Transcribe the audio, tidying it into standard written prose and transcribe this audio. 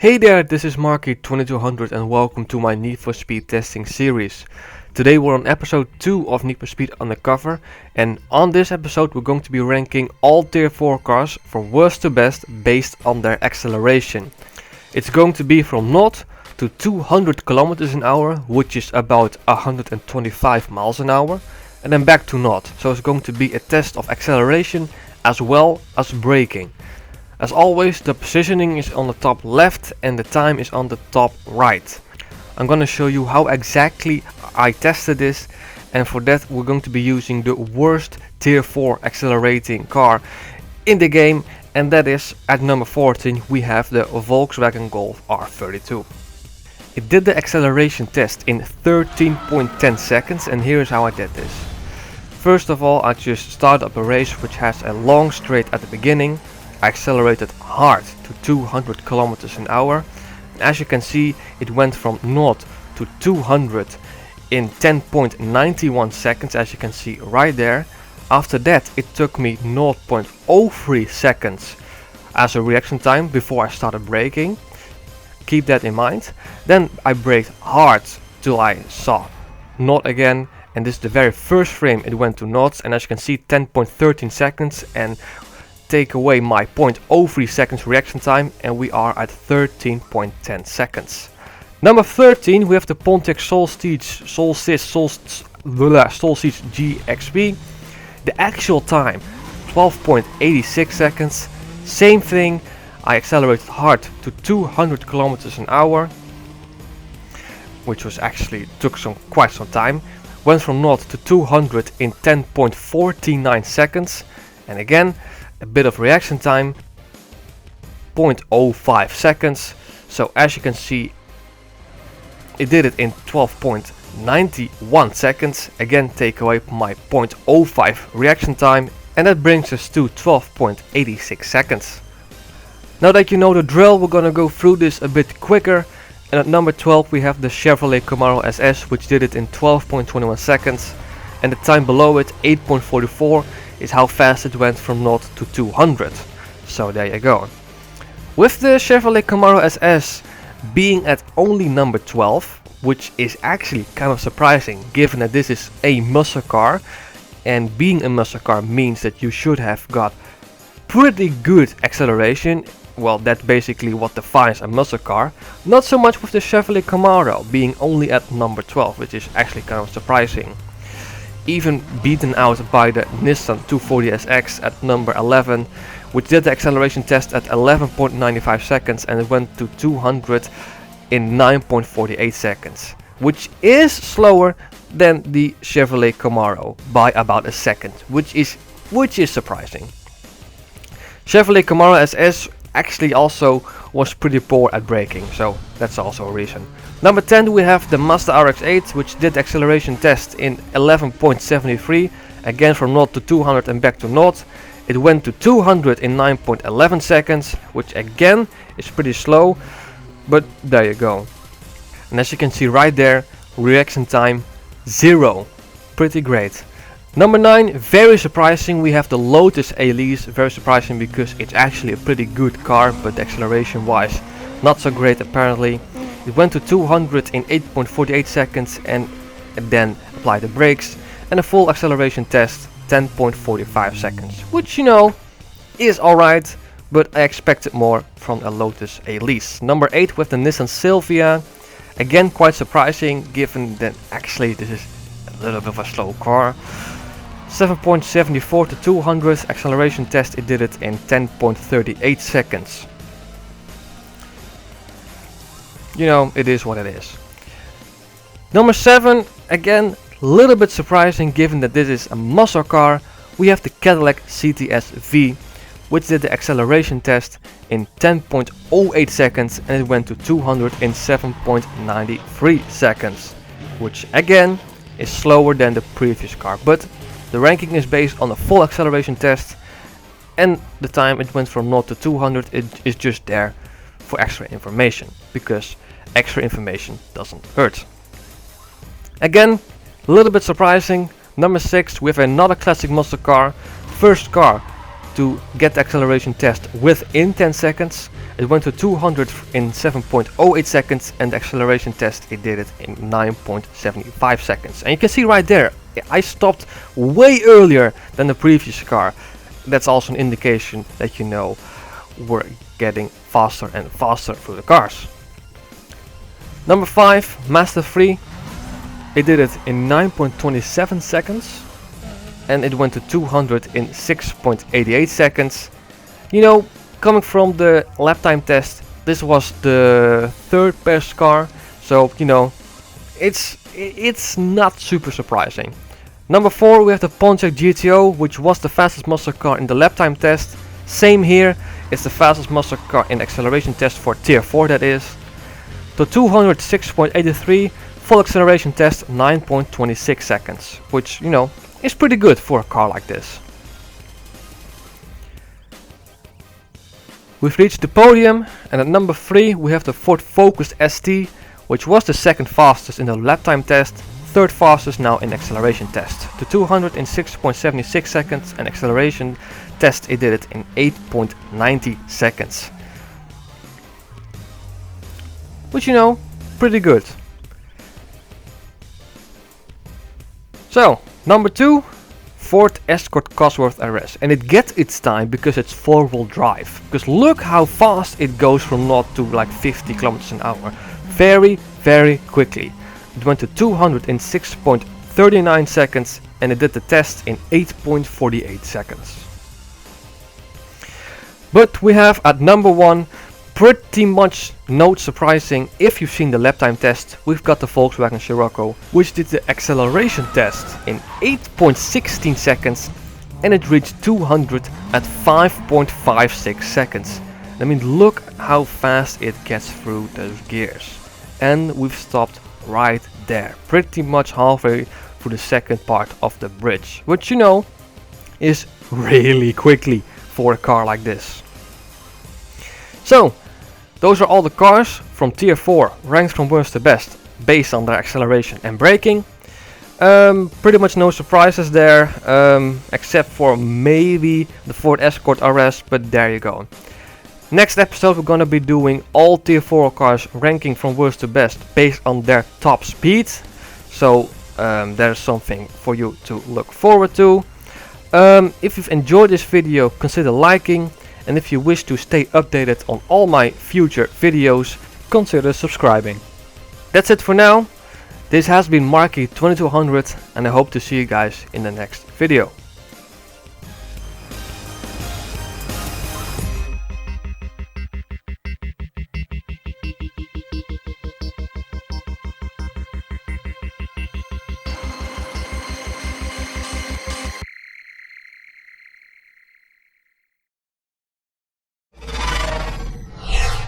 Hey there, this is Marky2200 and welcome to my Need for Speed testing series. Today we're on episode 2 of Need for Speed Undercover, and on this episode we're going to be ranking all tier 4 cars from worst to best based on their acceleration. It's going to be from 0 to 200 kilometers an hour, which is about 125 miles an hour, and then back to 0. So it's going to be a test of acceleration as well as braking. As always, the positioning is on the top left and the time is on the top right. I'm gonna show you how exactly I tested this, and for that we're going to be using the worst tier 4 accelerating car in the game, and that is at number 14 we have the Volkswagen Golf R32. It did the acceleration test in 13.10 seconds, and here is how I did this. First of all, I just started up a race which has a long straight at the beginning. I accelerated hard to 200 kilometers an hour. As you can see, it went from 0 to 200 in 10.91 seconds, as you can see right there. After that, it took me 0.03 seconds as a reaction time before I started braking. Keep that in mind. Then I braked hard till I saw 0 again, and this is the very first frame it went to 0, and as you can see 10.13 seconds, and take away my 0.03 seconds reaction time and we are at 13.10 seconds. Number 13 we have the Pontiac Solstice GXP. The actual time 12.86 seconds. Same thing, I accelerated hard to 200 kilometers an hour, which was actually took quite some time. Went from 0 to 200 in 10.49 seconds, and again a bit of reaction time, 0.05 seconds. So as you can see, it did it in 12.91 seconds. Again, take away my 0.05 reaction time, and that brings us to 12.86 seconds. Now that you know the drill, we're gonna go through this a bit quicker. And at number 12 we have the Chevrolet Camaro SS, which did it in 12.21 seconds, and the time below it, 8.44, is how fast it went from 0 to 200. So there you go. With the Chevrolet Camaro SS being at only number 12, which is actually kind of surprising given that this is a muscle car, and being a muscle car means that you should have got pretty good acceleration. Well, that's basically what defines a muscle car. Not so much with the Chevrolet Camaro being only at number 12, which is actually kind of surprising. Even beaten out by the Nissan 240SX at number 11, which did the acceleration test at 11.95 seconds and it went to 200 in 9.48 seconds, which is slower than the Chevrolet Camaro by about a second, which is surprising. Chevrolet Camaro SS actually also was pretty poor at braking, so that's also a reason. Number 10 we have the Mazda RX-8, which did acceleration test in 11.73, again from 0 to 200 and back to 0. It went to 200 in 9.11 seconds, which again is pretty slow, but there you go. And as you can see right there, reaction time 0, pretty great. Number 9, very surprising, we have the Lotus Elise. Very surprising because it's actually a pretty good car, but acceleration wise not so great apparently. It went to 200 in 8.48 seconds and then applied the brakes, and a full acceleration test 10.45 seconds, which you know is alright, but I expected more from a Lotus Elise. Number 8 with the Nissan Silvia, again quite surprising given that actually this is a little bit of a slow car. 7.74 to 200 acceleration test, it did it in 10.38 seconds. You know, it is what it is. Number 7, again, a little bit surprising given that this is a muscle car. We have the Cadillac CTS-V, which did the acceleration test in 10.08 seconds and it went to 200 in 7.93 seconds, which again is slower than the previous car, but the ranking is based on a full acceleration test, and the time it went from 0 to 200 it is just there for extra information, because extra information doesn't hurt. Again, a little bit surprising. Number 6 with another classic muscle car, first car to get the acceleration test within 10 seconds. It went to 200 in 7.08 seconds, and the acceleration test it did it in 9.75 seconds. And you can see right there, I stopped way earlier than the previous car. That's also an indication that you know we're getting faster and faster through the cars. Number 5, Master 3. It did it in 9.27 seconds, and it went to 200 in 6.88 seconds. You know, coming from the lap time test, this was the third best car, so you know, it's not super surprising. Number 4, we have the Pontiac GTO, which was the fastest muscle car in the lap time test. Same here, it's the fastest muscle car in acceleration test for tier 4, that is. To 206.83, full acceleration test 9.26 seconds, which you know is pretty good for a car like this. We've reached the podium, and at number 3 we have the Ford Focus ST, which was the second fastest in the lap time test, third fastest now in acceleration test. To 206.76 seconds, and acceleration test it did it in 8.90 seconds. Which you know, pretty good. So, number 2, Ford Escort Cosworth RS, and it gets its time because it's 4-wheel drive. Because look how fast it goes from 0 to like 50 kilometers an hour. Very, very quickly. It went to 206.39 seconds, and it did the test in 8.48 seconds. But we have at number 1, pretty much not surprising if you've seen the lap time test, we've got the Volkswagen Scirocco, which did the acceleration test in 8.16 seconds, and it reached 200 at 5.56 seconds. I mean, look how fast it gets through those gears. And we've stopped right there, pretty much halfway through the second part of the bridge, which you know is really quickly for a car like this. So, those are all the cars from tier 4, ranked from worst to best, based on their acceleration and braking. Pretty much no surprises there, except for maybe the Ford Escort RS, but there you go. Next episode we're gonna be doing all tier 4 cars ranking from worst to best, based on their top speed. So there's something for you to look forward to. If you've enjoyed this video, consider liking. And if you wish to stay updated on all my future videos, consider subscribing. That's it for now. This has been Marky2200, and I hope to see you guys in the next video.